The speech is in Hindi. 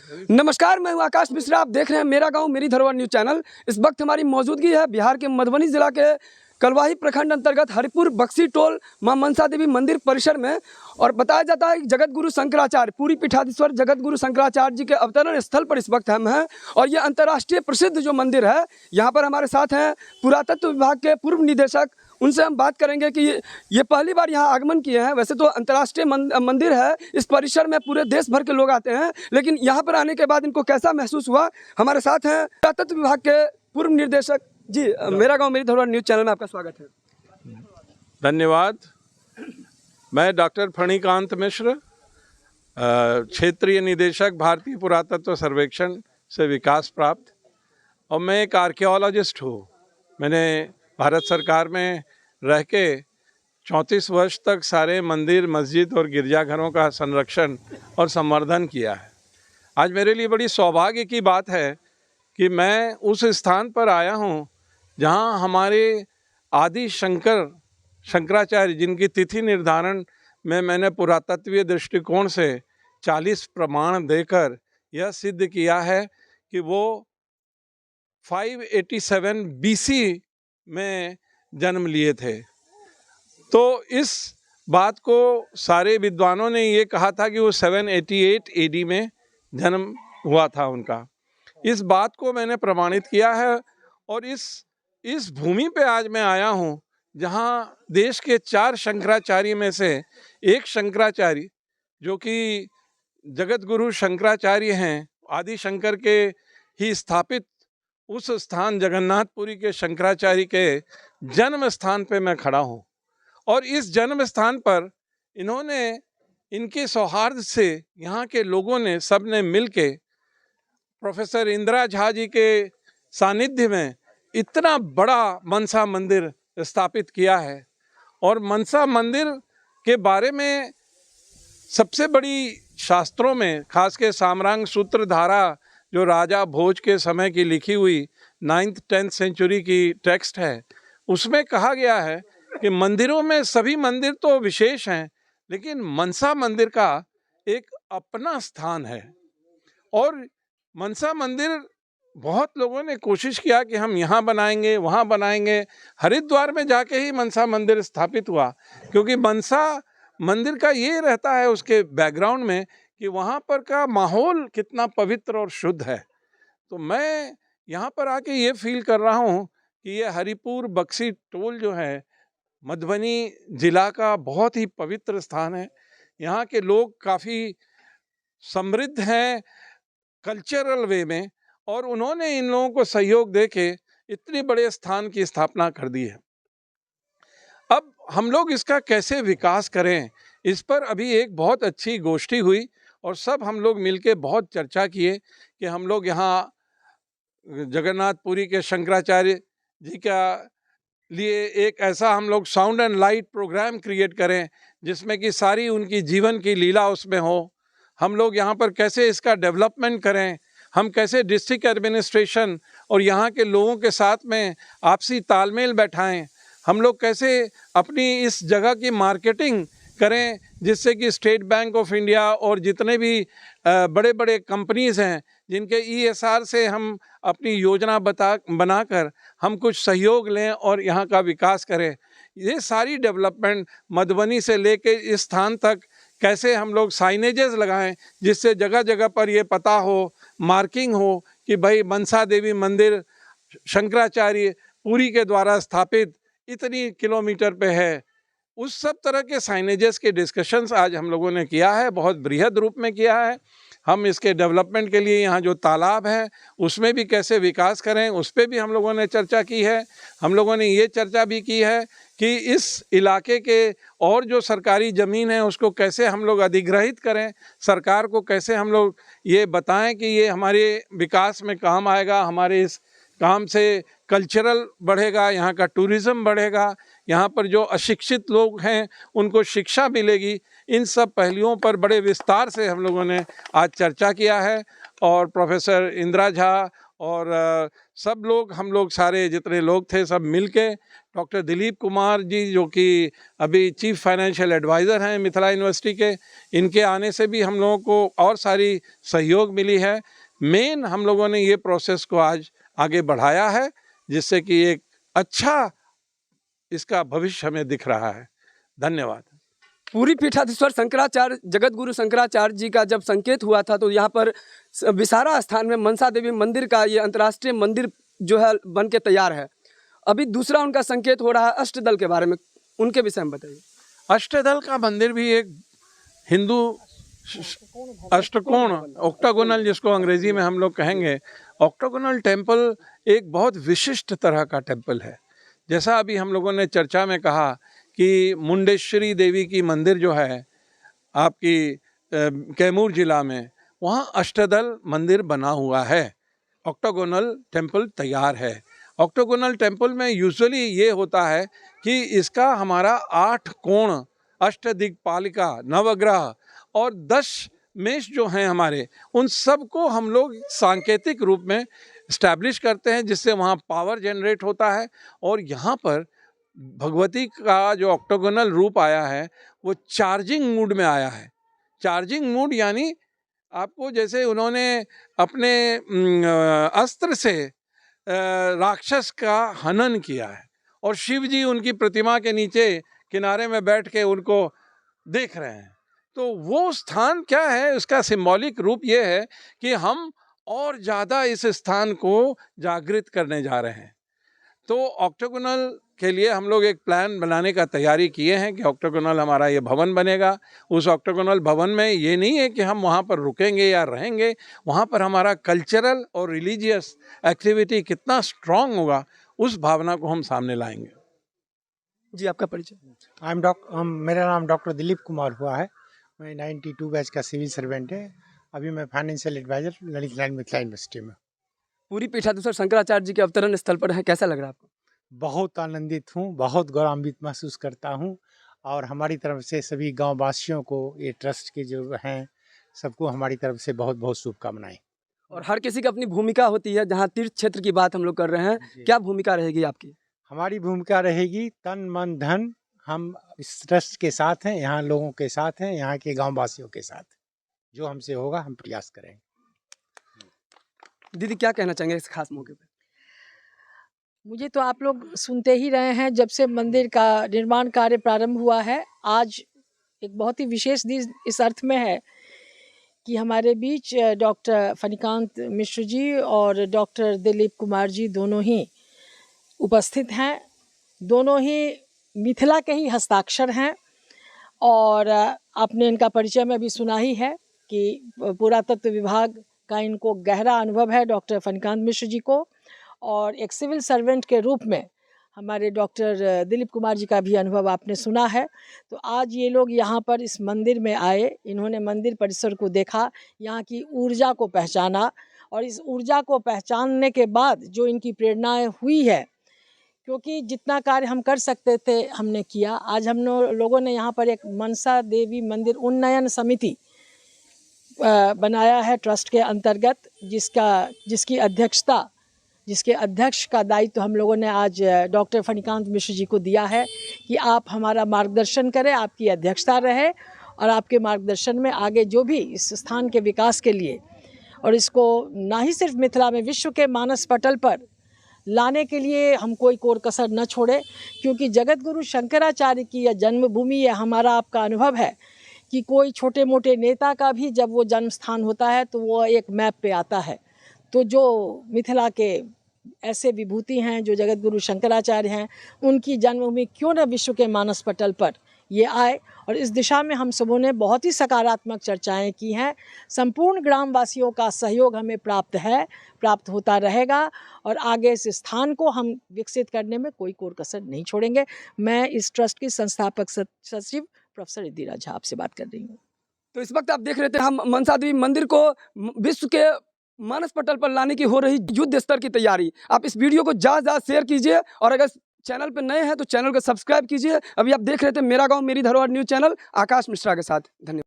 नमस्कार, मैं हूं आकाश मिश्रा। आप देख रहे हैं मेरा गांव मेरी धरोहर न्यूज़ चैनल। इस वक्त हमारी मौजूदगी है बिहार के मधुबनी जिला के कलवाही प्रखंड अंतर्गत हरिपुर बक्सी टोल मां मनसा देवी मंदिर परिसर में। और बताया जाता है कि जगत गुरु शंकराचार्य पूरी पीठाधीश्वर जगत गुरु शंकराचार्य जी के अवतरण स्थल पर इस वक्त हम हैं। और यह अंतर्राष्ट्रीय प्रसिद्ध जो मंदिर है, यहाँ पर हमारे साथ हैं पुरातत्व विभाग के पूर्व निदेशक। उनसे हम बात करेंगे कि ये पहली बार यहाँ आगमन किए हैं। वैसे तो अंतर्राष्ट्रीय मंदिर है, इस परिसर में पूरे देश भर के लोग आते हैं, लेकिन यहाँ पर आने के बाद इनको कैसा महसूस हुआ। हमारे साथ हैं पुरातत्व विभाग के पूर्व निर्देशक जी। मेरा गांव मेरी धरोहर न्यूज़ चैनल में आपका स्वागत है। धन्यवाद। मैं डॉक्टर फणिकांत मिश्र, क्षेत्रीय निदेशक भारतीय पुरातत्व सर्वेक्षण से विकास प्राप्त, और मैं एक आर्कियोलॉजिस्ट हूँ। मैंने भारत सरकार में रह के 34 वर्ष तक सारे मंदिर, मस्जिद और गिरजाघरों का संरक्षण और संवर्धन किया है। आज मेरे लिए बड़ी सौभाग्य की बात है कि मैं उस स्थान पर आया हूँ जहाँ हमारे आदि शंकराचार्य, जिनकी तिथि निर्धारण में मैंने पुरातत्वीय दृष्टिकोण से 40 प्रमाण देकर यह सिद्ध किया है कि वो 587 BC में जन्म लिए थे। तो इस बात को सारे विद्वानों ने ये कहा था कि वो 788 AD में जन्म हुआ था उनका। इस बात को मैंने प्रमाणित किया है। और इस भूमि पे आज मैं आया हूँ जहाँ देश के 4 शंकराचार्य में से एक शंकराचार्य, जो कि जगत गुरु शंकराचार्य हैं, आदि शंकर के ही स्थापित उस स्थान जगन्नाथपुरी के शंकराचार्य के जन्म स्थान पे मैं खड़ा हूँ। और इस जन्म स्थान पर इनके सौहार्द से यहाँ के लोगों ने, सब ने मिल के प्रोफेसर इंदिरा झा जी के सानिध्य में इतना बड़ा मनसा मंदिर स्थापित किया है। और मनसा मंदिर के बारे में सबसे बड़ी शास्त्रों में, खास के साम्रांग सूत्रधारा, जो राजा भोज के समय की लिखी हुई 9th 10th सेंचुरी की टेक्स्ट है, उसमें कहा गया है कि मंदिरों में सभी मंदिर तो विशेष हैं, लेकिन मनसा मंदिर का एक अपना स्थान है। और मनसा मंदिर बहुत लोगों ने कोशिश किया कि हम यहाँ बनाएंगे, वहाँ बनाएंगे। हरिद्वार में जाके ही मनसा मंदिर स्थापित हुआ, क्योंकि मनसा मंदिर का ये रहता है उसके बैकग्राउंड में कि वहाँ पर का माहौल कितना पवित्र और शुद्ध है। तो मैं यहाँ पर आके ये फील कर रहा हूँ कि ये हरिपुर बक्सी टोल जो है, मधुबनी जिला का बहुत ही पवित्र स्थान है। यहाँ के लोग काफ़ी समृद्ध हैं कल्चरल वे में, और उन्होंने इन लोगों को सहयोग देके इतने बड़े स्थान की स्थापना कर दी है। अब हम लोग इसका कैसे विकास करें, इस पर अभी एक बहुत अच्छी गोष्ठी हुई और सब हम लोग मिलके बहुत चर्चा किए कि हम लोग यहाँ जगन्नाथपुरी के शंकराचार्य जी का लिए एक ऐसा हम लोग sound and light program create करें, जिसमें कि सारी उनकी जीवन की लीला उसमें हो। हम लोग यहाँ पर कैसे इसका डेवलपमेंट करें, हम कैसे डिस्ट्रिक्ट एडमिनिस्ट्रेशन और यहाँ के लोगों के साथ में आपसी तालमेल बैठाएं, हम लोग कैसे अपनी इस जगह की मार्केटिंग करें, जिससे कि स्टेट बैंक ऑफ इंडिया और जितने भी बड़े बड़े कंपनीज़ हैं जिनके ESR से हम अपनी योजना बनाकर हम कुछ सहयोग लें और यहाँ का विकास करें। ये सारी डेवलपमेंट मधुबनी से लेके इस स्थान तक कैसे हम लोग साइनेजेस लगाएं, जिससे जगह जगह पर ये पता हो, मार्किंग हो कि भाई मनसा देवी मंदिर शंकराचार्य पुरी के द्वारा स्थापित इतनी किलोमीटर पे है। उस सब तरह के साइनेजेस के डिस्कशंस आज हम लोगों ने किया है, बहुत बृहद रूप में किया है। हम इसके डेवलपमेंट के लिए यहाँ जो तालाब है उसमें भी कैसे विकास करें, उस पर भी हम लोगों ने चर्चा की है। हम लोगों ने ये चर्चा भी की है कि इस इलाके के और जो सरकारी ज़मीन है उसको कैसे हम लोग अधिग्रहित करें, सरकार को कैसे हम लोग ये बताएं कि ये हमारे विकास में काम आएगा, हमारे इस काम से कल्चरल बढ़ेगा, यहाँ का टूरिज़्म बढ़ेगा, यहाँ पर जो अशिक्षित लोग हैं उनको शिक्षा मिलेगी। इन सब पहलुओं पर बड़े विस्तार से हम लोगों ने आज चर्चा किया है। और प्रोफेसर इंदिरा झा और सब लोग, हम लोग सारे जितने लोग थे सब मिलके, डॉक्टर दिलीप कुमार जी जो कि अभी चीफ फाइनेंशियल एडवाइज़र हैं मिथिला यूनिवर्सिटी के, इनके आने से भी हम लोगों को और सारी सहयोग मिली है। मेन हम लोगों ने ये प्रोसेस को आज आगे बढ़ाया है, जिससे कि एक अच्छा इसका भविष्य हमें दिख रहा है। धन्यवाद। पूरी पीठाधीश्वर शंकराचार्य जगत गुरु शंकराचार्य जी का जब संकेत हुआ था तो यहाँ पर विसारा स्थान में मनसा देवी मंदिर का ये अंतर्राष्ट्रीय मंदिर जो है बन के तैयार है। अभी दूसरा उनका संकेत हो रहा है अष्टदल के बारे में, उनके विषय में बताइए। अष्टदल का मंदिर भी एक हिंदू अष्टकोण, ऑक्टागोनल जिसको अंग्रेजी में हम लोग कहेंगे, ऑक्टागोनल टेम्पल एक बहुत विशिष्ट तरह का टेम्पल है। जैसा अभी हम लोगों ने चर्चा में कहा कि मुंडेश्वरी देवी की मंदिर जो है आपकी कैमूर जिला में, वहाँ अष्टदल मंदिर बना हुआ है, ऑक्टागोनल टेम्पल तैयार है। ऑक्टागोनल टेम्पल में यूजुअली ये होता है कि इसका हमारा 8 कोण, अष्टदिक्पालिका, नवग्रह और 10 मेष जो हैं हमारे, उन सब को हम लोग सांकेतिक रूप में इस्टेब्लिश करते हैं, जिससे वहाँ पावर जनरेट होता है। और यहाँ पर भगवती का जो ऑक्टागोनल रूप आया है वो चार्जिंग मूड में आया है। चार्जिंग मूड यानी आपको जैसे उन्होंने अपने अस्त्र से राक्षस का हनन किया है और शिव जी उनकी प्रतिमा के नीचे किनारे में बैठ के उनको देख रहे हैं। तो वो स्थान क्या है, उसका सिंबॉलिक रूप ये है कि हम और ज़्यादा इस स्थान को जागृत करने जा रहे हैं। तो ऑक्टागोनल के लिए हम लोग एक प्लान बनाने का तैयारी किए हैं कि ऑक्टागोनल हमारा ये भवन बनेगा। उस ऑक्टागोनल भवन में ये नहीं है कि हम वहाँ पर रुकेंगे या रहेंगे, वहाँ पर हमारा कल्चरल और रिलीजियस एक्टिविटी कितना स्ट्रांग होगा, उस भावना को हम सामने लाएंगे। जी, आपका परिचय। मेरा नाम डॉक्टर दिलीप कुमार हुआ है। मैं 92 बैच का सिविल सर्वेंट है। अभी मैं financial adviser Lalit Narayan Mithila University में। पूरी पीठाधीश्वर शंकराचार्य जी के अवतरण स्थल पर है, कैसा लग रहा है आपको? बहुत आनंदित हूँ, बहुत गौरवान्वित महसूस करता हूँ और हमारी तरफ से सभी गांव वासियों को, ये ट्रस्ट के जो हैं सबको हमारी तरफ से बहुत बहुत शुभकामनाएं। और हर किसी की अपनी भूमिका होती है, जहाँ तीर्थ क्षेत्र की बात हम लोग कर रहे हैं, क्या भूमिका रहेगी आपकी? हमारी भूमिका रहेगी तन मन धन, हम इस ट्रस्ट के साथ हैं, यहाँ लोगों के साथ हैं, यहाँ के गाँव वासियों के साथ। जो हमसे होगा हम प्रयास करेंगे। दीदी क्या कहना चाहेंगे इस खास मौके पे? मुझे तो आप लोग सुनते ही रहे हैं, जब से मंदिर का निर्माण कार्य प्रारंभ हुआ है, आज एक बहुत ही विशेष दिन इस अर्थ में है कि हमारे बीच डॉक्टर फणिकांत मिश्र जी और डॉक्टर दिलीप कुमार जी दोनों ही उपस्थित हैं। दोनों ही मिथिला के ही हस्ताक्षर हैं और आपने इनका परिचय में भी सुना ही है कि पुरातत्व विभाग का इनको गहरा अनुभव है डॉक्टर फणिकांत मिश्र जी को, और एक सिविल सर्वेंट के रूप में हमारे डॉक्टर दिलीप कुमार जी का भी अनुभव आपने सुना है। तो आज ये लोग यहाँ पर इस मंदिर में आए, इन्होंने मंदिर परिसर को देखा, यहाँ की ऊर्जा को पहचाना और इस ऊर्जा को पहचानने के बाद जो इनकी प्रेरणाएं हुई है, क्योंकि जितना कार्य हम कर सकते थे हमने किया। आज हम लोगों ने यहाँ पर एक मनसा देवी मंदिर उन्नयन समिति बनाया है ट्रस्ट के अंतर्गत, जिसके अध्यक्ष का दायित्व हम लोगों ने आज डॉक्टर फणिकांत मिश्र जी को दिया है कि आप हमारा मार्गदर्शन करें, आपकी अध्यक्षता रहे और आपके मार्गदर्शन में आगे जो भी इस स्थान के विकास के लिए और इसको ना ही सिर्फ मिथिला में, विश्व के मानस पटल पर लाने के लिए हम कोई कोर कसर न छोड़े, क्योंकि जगत गुरु शंकराचार्य की यह जन्मभूमि, यह हमारा आपका अनुभव है कि कोई छोटे मोटे नेता का भी जब वो जन्म स्थान होता है तो वो एक मैप पे आता है। तो जो मिथिला के ऐसे विभूति हैं जो जगत गुरु शंकराचार्य हैं, उनकी जन्मभूमि क्यों न विश्व के मानस पटल पर ये आए, और इस दिशा में हम सबों ने बहुत ही सकारात्मक चर्चाएं की हैं। संपूर्ण ग्रामवासियों का सहयोग हमें प्राप्त होता रहेगा और आगे इस स्थान को हम विकसित करने में कोई कोर कसर नहीं छोड़ेंगे। मैं इस ट्रस्ट की संस्थापक सचिव प्रोफेसर इंदिरा झा आपसे बात कर रही हूँ। तो इस वक्त आप देख रहे थे, हम मनसा देवी मंदिर को विश्व के मानस पटल पर लाने की हो रही युद्ध स्तर की तैयारी। आप इस वीडियो को ज़्यादा शेयर कीजिए और अगर चैनल पर नए हैं तो चैनल को सब्सक्राइब कीजिए। अभी आप देख रहे थे मेरा गांव मेरी धरोहर न्यूज़ चैनल, आकाश मिश्रा के साथ। धन्यवाद।